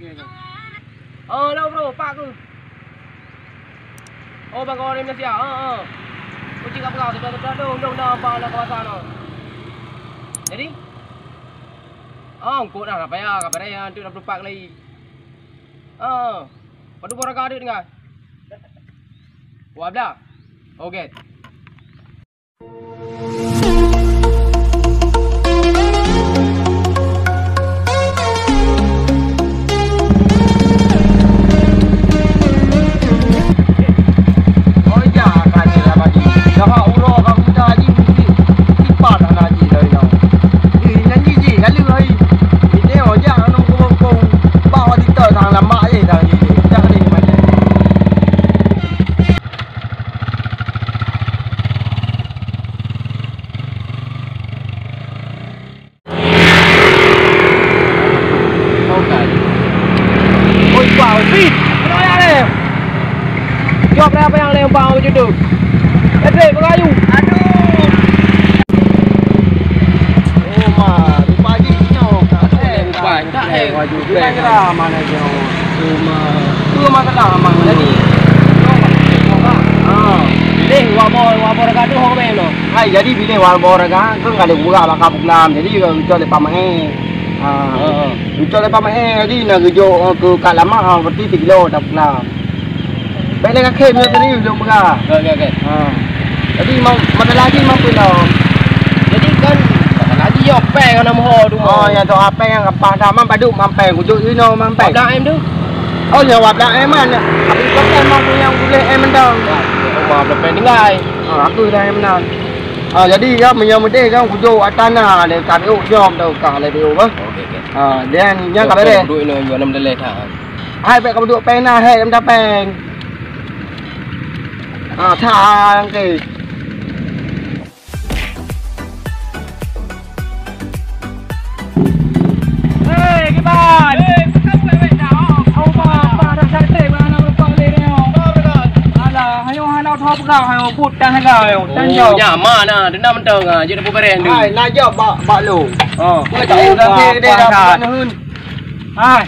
Đâu bro, Pak ke? Oh, bang kau ni Malaysia. Kucing apa kau? Sudah dong nampak nak kawasan tu. Jadi? Engkau dah apa ya? Tu dah berpak lagi. Padu borang ada dengar. Wah, dah. Okey. Jawab apa yang lempang macam tu. Patrick, mengayu. Aduh. Oh, mah. Rupa je nyok. Tak hang. Bukan kira mana nyok. Tu masalah mang jadi. Bilih wabor raga tu hok ben lo. Hai, jadi bilih wabor raga kan ada buka bakal buklam. Jadi jual lepas mae. Jual lepas mae jadi nak gejo ke kat lama berarti 3 kilo dah buklam. Baiklah kem ni tadi belum berah. Okey. Jadi mana lagi mampu tau. Jadi kan lagi yo peng nama ho tu. Yang tu apa yang apa dah mampu mampeng kujuk you know mampeng. Dah em tu. Oh ya wap dah em mana. Tapi kau kan mampu yang boleh em dah. Wap dah pen dengai. Aku dah em dah. Jadi ya menyamudeh kan kujuk atana le KPU jom tu ka le dia apa. Okey. Dan nya ka bere. Duk ni yo 6 dollar tha. Hai baik kau duk pen nah hai em dah pen. Thang kì. Hey cái bàn. Không phải nào. Ông bà đã chạy tệ mà nó còn lên đây không? Là hai ông nào thop gạo hai ông bút đang hay gạo đang dầu. Nhà mà nè, đến năm tầng à, chứ đâu có bere được. Hai, nãy giờ bạ lù. Cái chạy ra đây là nó hơn. Hai.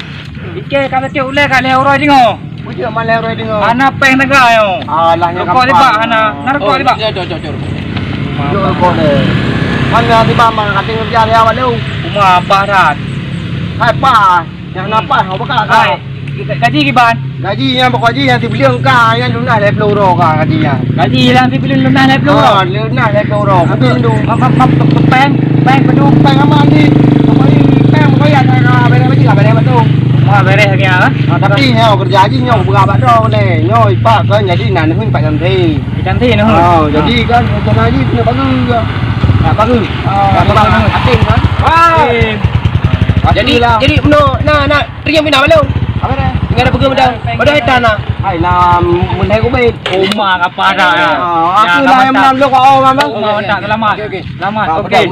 Đi kê cái tiểu lê cái leo rồi chứ không? Bujuk malah roy dengar. Anak peng negara yo. Lahnya kapal. Kau di bak anak. Narko di bak. Jom. Jom kau deh. Mana di bak mang kating kerja dia awak lu. Rumah apa dah? Hai pa. Yang napa kau bakal kau. Gaji kiban. Gaji yang pokok gaji yang dibeli engkau yang lunas le peluru kau gaji yang. Gaji yang dibeli lunas le peluru. Lunas le peluru. Betul tu. Peng pedu peng aman ni. Kau ni peng kau yang nak beri macam apa beri betul. Beres lagi ah. Tapi heo kerja aja nyok buka bakdo ni. Nyoi pak kan jadi nan hun pak cantik. Cantik noh. Jadi kan kerja aja punya bagus juga. Tak bagus. Bagus ating kan. Jadi nak riam bina malu. Apa dah? Enggak ada pegang dah. Pada etan ah. Hai nam mun hai ko be. Oma apa dah. Aku lah yang menang lu kau memang. Tak selamat. Okey. Selamat. Okey.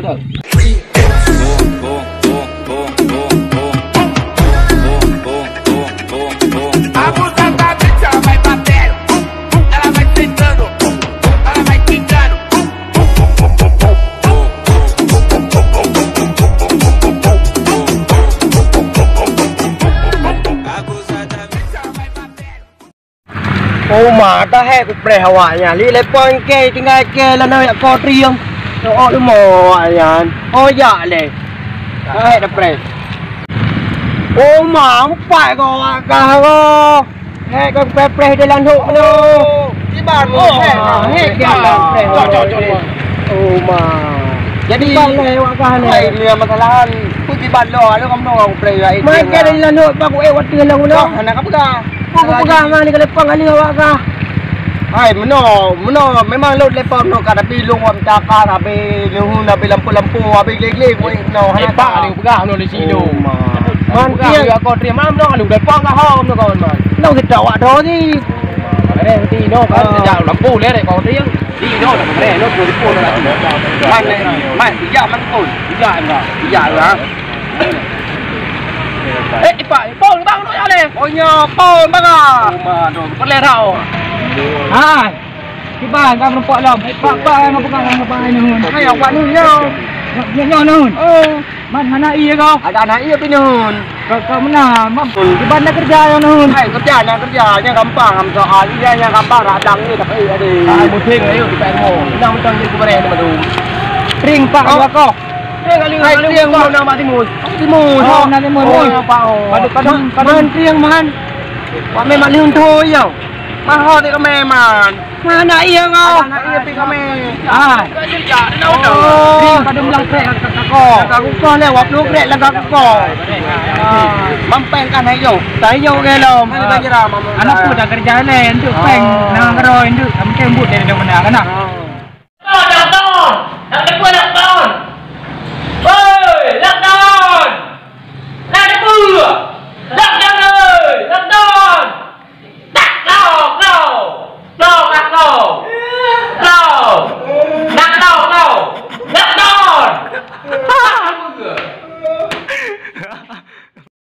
Oh mà ta hay cục bè hỏa nhà li lấy pon kê thì ngay kê là nơi có riêng nó lu mò nhà ô dạ lệ ta hay đập bè oh mà không phải có cả có hay con bè đây là hộ nó cái bàn một hết kìa oh mà jadi này người mà thà pun di bàn lo nó không đâu bè vậy mấy cái đây là nội ba của em tiền là nó thằng nào có bữa Kau pegang ni kalau lepang ni awak kah? Hai, meno memang laut lepang no kan tapi lu ngom cakar tapi lu tapi lampu-lampu tapi leg-leg no hai pak ni pegang no di sini. Man kia kau terima no lu lepang kah hom no kawan man. No kita awak dah ni. Ada di no kan jauh lampu le dek kau tiang. Di no dah kere no pun pun dah. Man iya man pun. Iya enggak. Iya lah. Pak, pon bang tu ada. Oh nya, pon bang ah. Rumah tu, perle tau. Ha. Kiban kan nampak lah. Pak nak pegang apa ni hun. Hai awak ni nya. Nya nun. Oh. Mana iya kau? Ada anak iya pinun. Kau mana? Di mana kerja yang nun? Kerjanya gampang, soal iyanya gampang, radang ni tak iya deh. Musim ayo di PMO. Nang mentang jadi kemarin tu madu. Ring pak kau. Tiang mau nama Timur. Timur. Oh, nak Timur. Man tiang man. Pak memang ni untuk yo. Mahal ti kememan. Mana iya kau? Anak iya pi kame. Kerja ring pada belang krek kau. Aku kau lewat lu krek lega kau. Mampengkan ayo. Tayo ke lo. Anak tu dah kerja lain tu peng nang roin tu. Kamu tembut dari mana kan?